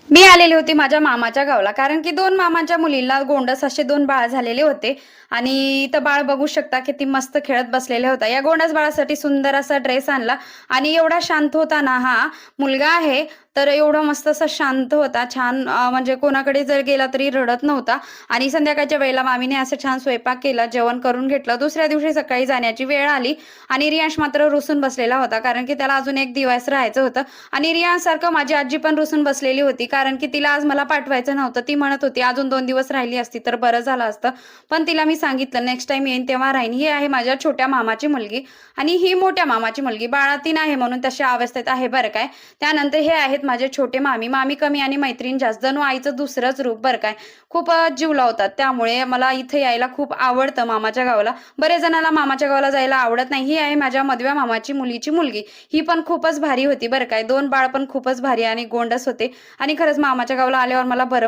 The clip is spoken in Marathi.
मी आलेली होती माझ्या मामाच्या गावाला कारण की दोन मामांच्या मुलींना गोंडस असे दोन बाळ झालेले होते आणि इथं बाळ बघू शकता किती मस्त खेळत बसलेले होता. या गोंडस बाळासाठी सुंदर असा ड्रेस आणला आणि एवढा शांत होता ना हा मुलगा आहे. तर एवढा मस्त असा शांत होता छान म्हणजे कोणाकडे जर गेला तरी रडत नव्हता. आणि संध्याकाळच्या वेळेला मामीने असं छान स्वयंपाक केला, जेवण करून घेतलं. दुसऱ्या दिवशी सकाळी जाण्याची वेळ आली आणि रियांश मात्र रुसून बसलेला होता कारण की त्याला अजून एक दिवस राहायचं होतं. आणि रियांसारखं माझी आजी पण रुसून बसलेली होती कारण की तिला आज मला पाठवायचं नव्हतं. ती म्हणत होती अजून 2 दिवस राहिली असती तर बरं झालं असतं. पण तिला मी सांगितलं नेक्स्ट टाइम येईन तेव्हा राहीन. ही आहे माझ्या छोट्या मामाची मुलगी आणि ही मोठ्या मामाची मुलगी. बाळातीन आहे म्हणून तशा अवस्थेत आहे बरं काय. त्यानंतर हे आहेत माझे छोटे मामी. मामी कमी आणि मैत्रीण जास्त. जणू आईचं दुसरंच रूप बरं काय. खूप जीव लावतात. त्यामुळे मला इथे यायला खूप आवडतं मामाच्या गावाला. बरेच जणांना मामाच्या गावाला जायला आवडत नाही. ही आहे माझ्या मधव्या मामाची मुलीची मुलगी. ही पण खूपच भारी होती बरं काय. 2 बाळ पण खूपच भारी आणि गोंडस होते आणि खरंच मामाच्या गावाला आल्यावर मला बरं